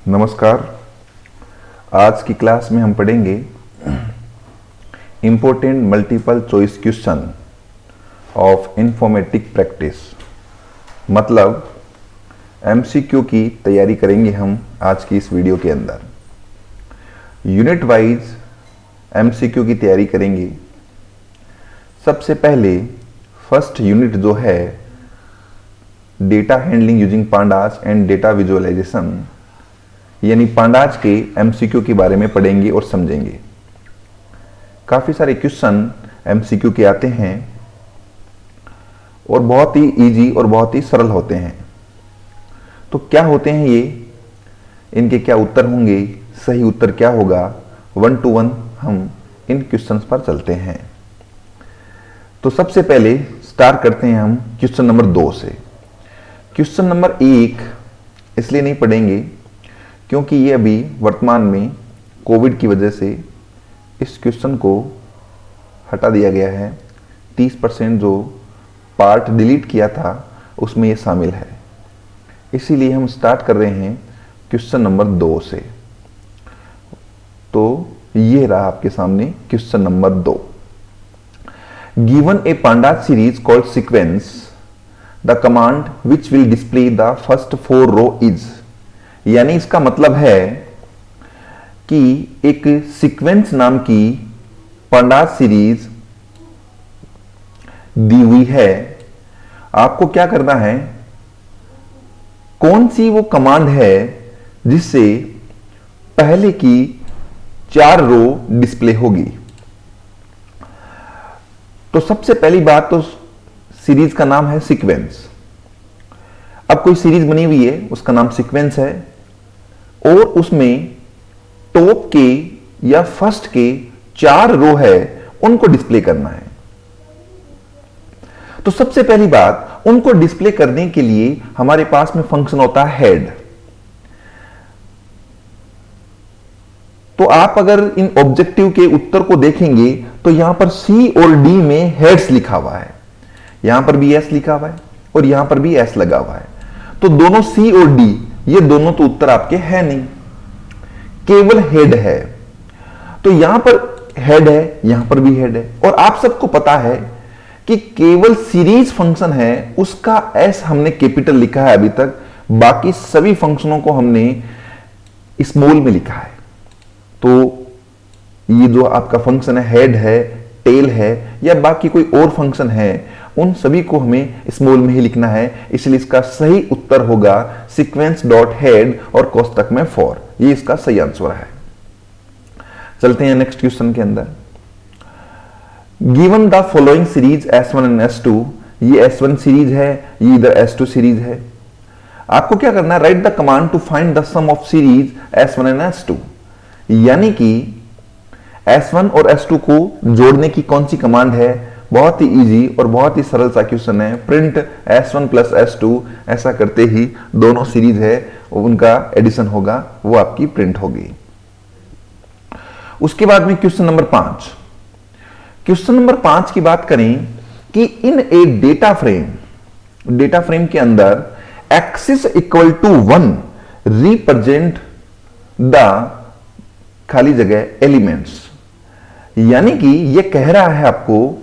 नमस्कार। आज की क्लास में हम पढ़ेंगे important multiple choice question of informatic practice, मतलब एमसीक्यू की तैयारी करेंगे हम आज की इस वीडियो के अंदर। यूनिट वाइज एमसीक्यू की तैयारी करेंगे। सबसे पहले फर्स्ट यूनिट जो है data handling using pandas and data visualisation, यानी पांडास के एमसीक्यू के बारे में पढ़ेंगे और समझेंगे। काफी सारे क्वेश्चन एमसीक्यू के आते हैं और बहुत ही इजी और बहुत ही सरल होते हैं। तो क्या होते हैं ये, इनके क्या उत्तर होंगे, सही उत्तर क्या होगा, 1 to 1 हम इन क्वेश्चंस पर चलते हैं। तो सबसे पहले स्टार्ट करते हैं हम क्वेश्चन नंबर 2 से। क्वेश्चन नंबर 1 इसलिए नहीं पढ़ेंगे क्योंकि ये अभी वर्तमान में कोविड की वजह से इस क्वेश्चन को हटा दिया गया है। 30% जो पार्ट डिलीट किया था उसमें ये शामिल है, इसीलिए हम स्टार्ट कर रहे हैं क्वेश्चन नंबर 2 से। तो ये रहा आपके सामने question number 2। Given a pandas series called sequence, the command which will display the first 4 row is, यानी इसका मतलब है कि एक सीक्वेंस नाम की पांडास सीरीज दी हुई है। आपको क्या करना है, कौन सी वो कमांड है जिससे पहले की 4 रो डिस्प्ले होगी। तो सबसे पहली बात तो सीरीज का नाम है सीक्वेंस। अब कोई सीरीज बनी हुई है, उसका नाम सीक्वेंस है और उसमें टॉप के या फर्स्ट के 4 रो है, उनको डिस्प्ले करना है। तो सबसे पहली बात, उनको डिस्प्ले करने के लिए हमारे पास में फंक्शन होता है हेड। तो आप अगर इन ऑब्जेक्टिव के उत्तर को देखेंगे तो यहां पर सी और डी में हेड्स लिखा हुआ है, यहां पर भी एस लिखा हुआ है और यहां पर भी एस लगा हुआ है। तो दोनों सी और डी, ये दोनों तो उत्तर आपके है नहीं, केवल हेड है। तो यहां पर हेड है, यहां पर भी हेड है, और आप सबको पता है कि केवल सीरीज फंक्शन है उसका एस हमने कैपिटल लिखा है अभी तक, बाकी सभी फंक्शनों को हमने स्मॉल में लिखा है। तो ये जो आपका फंक्शन है, हेड है, टेल है या बाकी कोई और फंक्शन है, उन सभी को हमें स्मॉल में ही लिखना है। इसलिए इसका सही उत्तर होगा सीक्वेंस डॉट हेड और कोष्टक में 4। ये इसका सही आंसर है। चलते हैं नेक्स्ट क्वेश्चन के अंदर। Given the following series S1 and S2, ये S1 सीरीज है, ये इधर S2 सीरीज है। आपको क्या करना है, write the command to find the sum of series S1 and S2, यानी कि S1 और S2 को जोड़ने की कौन सी कमांड है। बहुत ही इजी और बहुत ही सरल सा क्वेश्चन है। प्रिंट S1 प्लस S2, ऐसा करते ही दोनों सीरीज है उनका एडिशन होगा, वो आपकी प्रिंट होगी। उसके बाद में क्वेश्चन नंबर 5। क्वेश्चन नंबर 5 की बात करें कि इन ए डेटा फ्रेम के अंदर axis equal to 1 represent the खाली जगह एलिमेंट्स, यानी कि यह कह रहा है आपको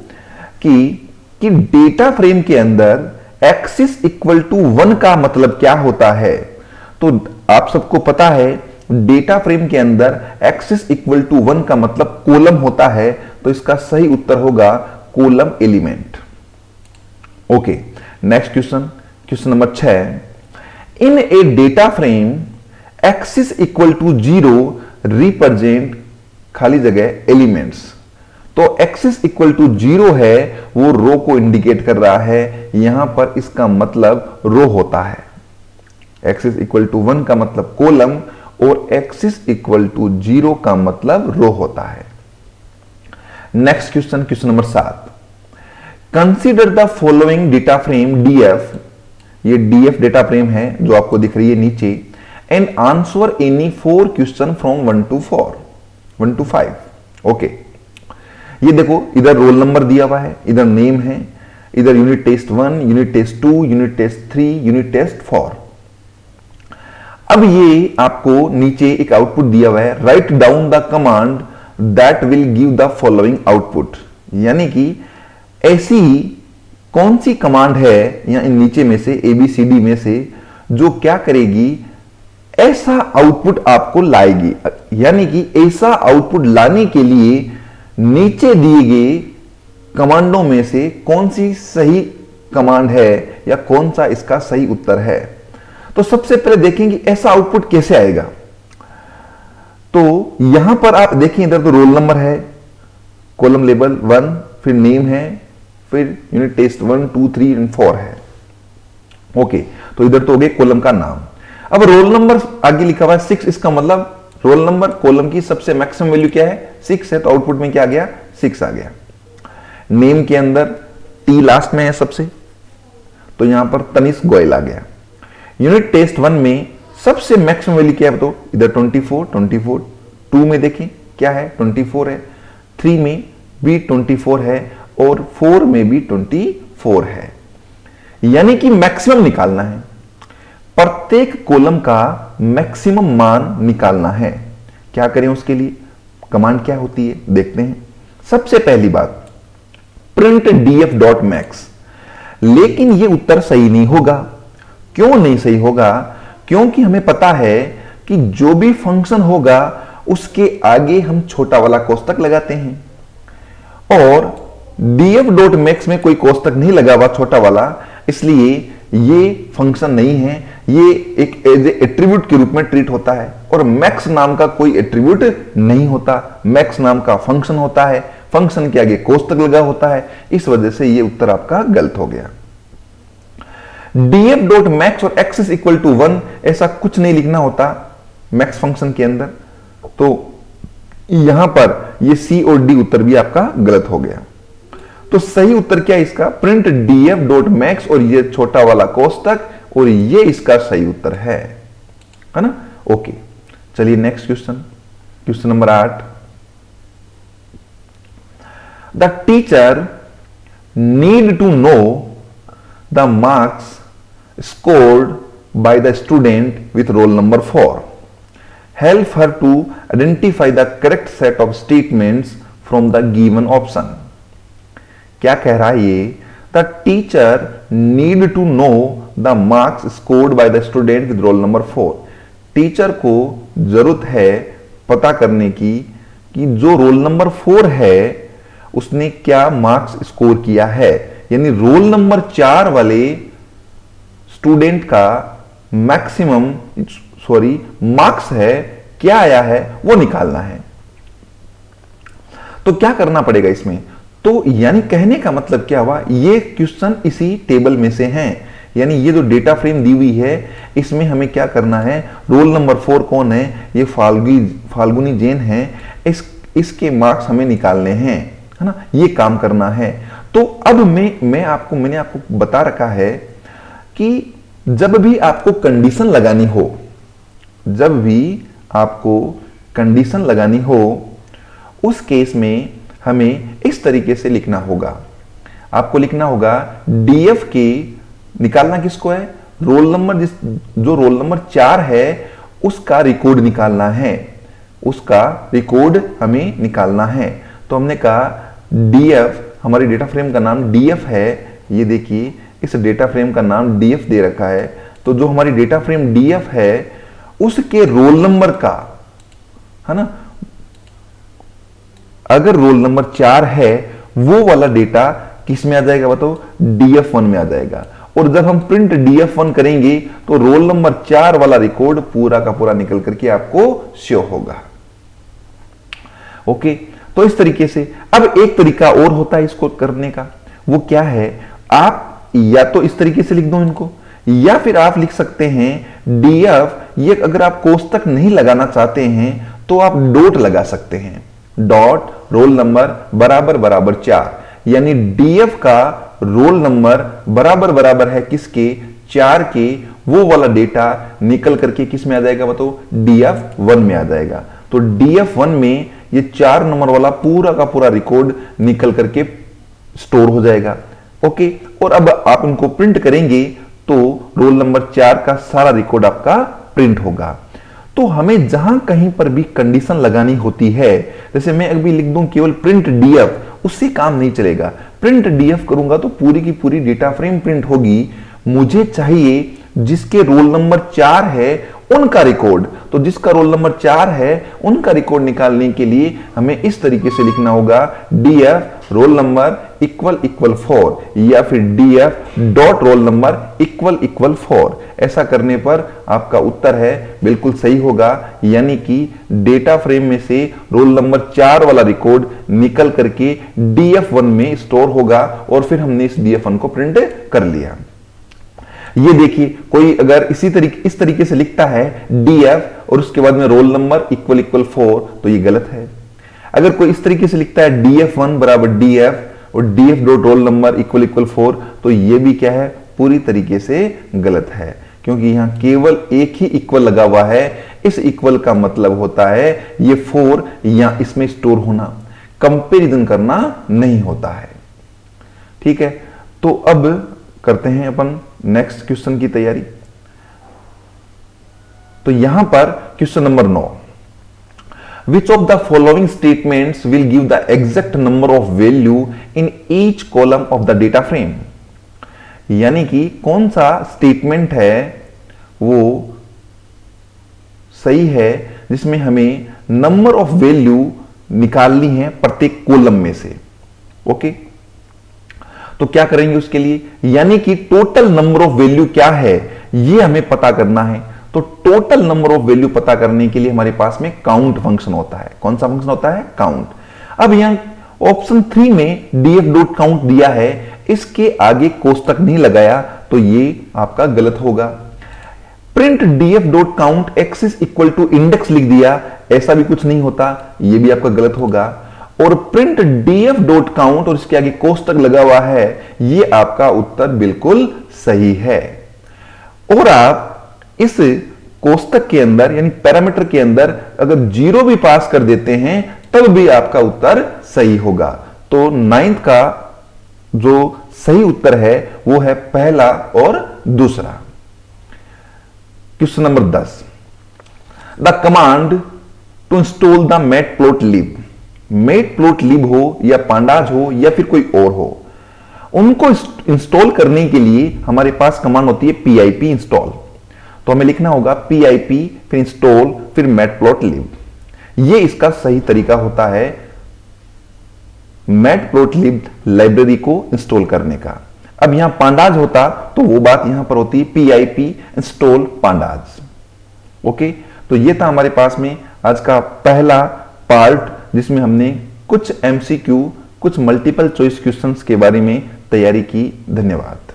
कि डेटा फ्रेम के अंदर एक्सिस इक्वल टू 1 का मतलब क्या होता है। तो आप सबको पता है डेटा फ्रेम के अंदर एक्सिस इक्वल टू 1 का मतलब कॉलम होता है, तो इसका सही उत्तर होगा column element. Okay, next question, question number 6। In a data frame axis equal to 0 represent खाली जगह एलिमेंट्स। तो एक्सिस इक्वल टू 0 है, वो रो को इंडिकेट कर रहा है, यहां पर इसका मतलब रो होता है। एक्सिस इक्वल टू 1 का मतलब कॉलम और एक्सिस इक्वल टू 0 का मतलब रो होता है। Next question, question number 7। Consider the following data frame DF, ये DF डेटा फ्रेम है जो आपको दिख रही है नीचे, and answer any 4 question from 1 to 5। Okay, ये देखो इधर रोल नंबर दिया हुआ है, इधर नेम है, इधर unit test 1, unit test 2, unit test 3, unit test 4। अब ये आपको नीचे एक आउटपुट दिया हुआ है, write down the command that will give the following output, यानी कि ऐसी कौन सी कमांड है या इन नीचे में से ABCD में से जो क्या करेगी, ऐसा आउटपुट आपको लाएगी। यानी कि ऐसा आउटपुट लाने के लिए नीचे दिए गए कमांडों में से कौन सी सही कमांड है या कौन सा इसका सही उत्तर है। तो सबसे पहले देखेंगे ऐसा आउटपुट कैसे आएगा। तो यहां पर आप देखें, इधर तो रोल नंबर है, कॉलम लेबल 1, फिर नेम है, फिर यूनिट टेस्ट 1 2 3 एंड 4 है। ओके, तो इधर तो हो गया कॉलम का नाम। अब रोल नंबर आगे लिखा हुआ है 6, इसका मतलब रोल नंबर कॉलम की सबसे मैक्सिमम वैल्यू क्या है, 6 है, तो आउटपुट में क्या आ गया, 6 आ गया। नेम के अंदर T लास्ट में है सबसे, तो यहां पर तनिष्क गोयल आ गया। यूनिट टेस्ट 1 में सबसे मैक्सिमम वैल्यू क्या है, तो इधर 24, 2 में देखें क्या है, 24 है, 3 में भी 24 है और 4 में भी 24 है। यानी कि मैक्सिमम निकालना है, प्रत्येक कॉलम का मैक्सिमम मान निकालना है। क्या करें उसके लिए, कमांड क्या होती है देखते हैं। सबसे पहली बात प्रिंट df.max, लेकिन यह उत्तर सही नहीं होगा। क्यों नहीं सही होगा, क्योंकि हमें पता है कि जो भी फंक्शन होगा उसके आगे हम छोटा वाला कोष्टक लगाते हैं और df.max में कोई कोष्टक नहीं लगा हुआ छोटा वाला, इसलिए ये फंक्शन नहीं है, ये एक एज एट्रीब्यूट के रूप में ट्रीट होता है। और मैक्स नाम का कोई एट्रीब्यूट नहीं होता, मैक्स नाम का फंक्शन होता है, फंक्शन के आगे कोष्टक लगा होता है, इस वजह से ये उत्तर आपका गलत हो गया। df.max और x is equal to 1 ऐसा कुछ नहीं लिखना होता मैक्स फंक्शन के अंदर, तो यहां पर ये C और D उत्तर भी आपका गलत हो गया। तो सही उत्तर क्या है इसका, प्रिंट df.max और ये छोटा वाला कोष्टक, और ये इसका सही उत्तर है ना। ओके, चलिए next question, question number 8। The teacher need to know the marks scored by the student with roll number 4. Help her to identify the correct set of statements from the given option. क्या कह रहा है ये, the teacher need to know the marks scored by the student with roll number 4. Teacher को जरूरत है पता करने की कि जो रोल नंबर 4 है उसने क्या मार्क्स स्कोर किया है, यानी रोल नंबर 4 वाले स्टूडेंट का मैक्सिमम मार्क्स है, क्या आया है वो निकालना है। तो क्या करना पड़ेगा इसमें, तो यानी कहने का मतलब क्या हुआ, ये क्वेश्चन इसी टेबल में से हैं, यानी ये जो डेटा फ्रेम दी हुई है इसमें हमें क्या करना है, रोल नंबर 4 कौन है, ये फाल्गुनी जैन है, इसके मार्क्स हमें निकालने हैं, है ना, ये काम करना है। तो अब मैंने आपको बता रखा है कि जब भी आपको कंडीशन लगानी हो, जब भी आपको कंडीशन लगानी हो उस केस में हमें इस तरीके से लिखना होगा। आपको लिखना होगा डीएफ के निकालना किसको है, रोल नंबर, जो रोल नंबर 4 है उसका रिकॉर्ड निकालना है, उसका रिकॉर्ड हमें निकालना है। तो हमने कहा डीएफ, हमारी डेटा फ्रेम का नाम डीएफ है, ये देखिए इस डेटा फ्रेम का नाम डीएफ दे रखा है। तो जो हमारी डेटा फ्रेम डीएफ है उसके रोल नंबर का, है ना, अगर रोल नंबर 4 है वो वाला डेटा किस में आ जाएगा बताओ, df1 में आ जाएगा। और जब हम प्रिंट df1 करेंगे तो रोल नंबर 4 वाला रिकॉर्ड पूरा का पूरा निकल करके आपको शो होगा। ओके, तो इस तरीके से। अब एक तरीका और होता है इसको करने का, वो क्या है, आप या तो इस तरीके से लिख दो इनको, या फिर आप लिख सकते हैं df, ये अगर आप कोष्टक नहीं लगाना चाहते हैं तो आप डॉट लगा सकते हैं, डॉट रोल नंबर बराबर बराबर 4, यानी df का रोल नंबर बराबर बराबर है किसके, 4 के, वो वाला डेटा निकल करके किस में आ जाएगा बताओ, df1 में आ जाएगा। तो df1 में ये 4 नंबर वाला पूरा का पूरा रिकॉर्ड निकल करके स्टोर हो जाएगा। ओके, और अब आप इनको प्रिंट करेंगे तो रोल नंबर 4 का सारा रिकॉर्ड आपका प्रिंट होगा। तो हमें जहां कहीं पर भी कंडीशन लगानी होती है, जैसे मैं अभी लिख दूं केवल प्रिंट डीएफ, उससे काम नहीं चलेगा। प्रिंट डीएफ करूंगा तो पूरी की पूरी डेटा फ्रेम प्रिंट होगी। मुझे चाहिए जिसके रोल नंबर 4 है उनका रिकॉर्ड, तो जिसका रोल नंबर 4 है उनका रिकॉर्ड निकालने के लिए हमें इस तरीके से लिखना होगा डीएफ रोल नंबर इक्वल 4 या फिर DF dot roll number equal 4। ऐसा करने पर आपका उत्तर है बिल्कुल सही होगा, यानी कि डेटा फ्रेम में से रोल नंबर 4 वाला रिकॉर्ड निकल करके डीएफ1 में स्टोर होगा और फिर हमने इस डीएफ1 को प्रिंट कर लिया। ये देखिए, कोई अगर इस तरीके से लिखता है डीएफ और उसके बाद में रोल नंबर इक्वल 4, तो ये गलत है। अगर कोई इस तरीके से लिखता है डीएफ1 बराबर डीएफ और DF dot roll number equal 4, तो ये भी क्या है, पूरी तरीके से गलत है, क्योंकि यहां केवल एक ही इक्वल लगा हुआ है। इस इक्वल का मतलब होता है ये 4 या इसमें स्टोर होना, कंपैरिजन करना नहीं होता है। ठीक है, तो अब करते हैं अपन नेक्स्ट क्वेश्चन की तैयारी। तो यहां पर question number 9, which of the following statements will give the exact number of value in each column of the data frame. यानी कि कौन सा स्टेटमेंट है वो सही है जिसमें हमें नंबर ऑफ वैल्यू निकालनी है प्रत्येक कॉलम में से। ओके, तो क्या करेंगे उसके लिए, यानी कि टोटल नंबर ऑफ वैल्यू क्या है ये हमें पता करना है। तो टोटल नंबर ऑफ वैल्यू पता करने के लिए हमारे पास में काउंट फंक्शन होता है। कौन सा फंक्शन होता है, काउंट। अब यहां ऑप्शन 3 में डीएफ डॉट काउंट दिया है, इसके आगे कोष्टक नहीं लगाया, तो ये आपका गलत होगा। Print DF dot count axis equal to index लिख दिया, ऐसा भी कुछ नहीं होता, ये भी आपका गलत होगा। और प्रिंट डीएफ डॉट काउंट और इसके आगे कोष्टक लगा हुआ है, ये आपका उत्तर बिल्कुल सही है। और आप इस कोष्टक के अंदर यानी पैरामीटर के अंदर अगर 0 भी पास कर देते हैं तब भी आपका उत्तर सही होगा। तो 9th का जो सही उत्तर है वो है पहला और दूसरा। Question number 10, the command to install the matplotlib, matplotlib हो या पांडाज हो या फिर कोई और हो, उनको इंस्टॉल करने के लिए हमारे पास कमांड होती है पीआईपी इंस्टॉल। तो हमें लिखना होगा पीआईपी फिर इंस्टॉल फिर मैटप्लोटलिब। ये इसका सही तरीका होता है मैटप्लोटलिब लाइब्रेरी को इंस्टॉल करने का। अब यहां पांडाज होता तो वो बात यहां पर होती पीआईपी इंस्टॉल पांडाज। ओके, तो ये था हमारे पास में आज का पहला पार्ट, जिसमें हमने कुछ एमसीक्यू, कुछ मल्टीपल चॉइस क्वेश्चंस के बारे में तैयारी की। धन्यवाद।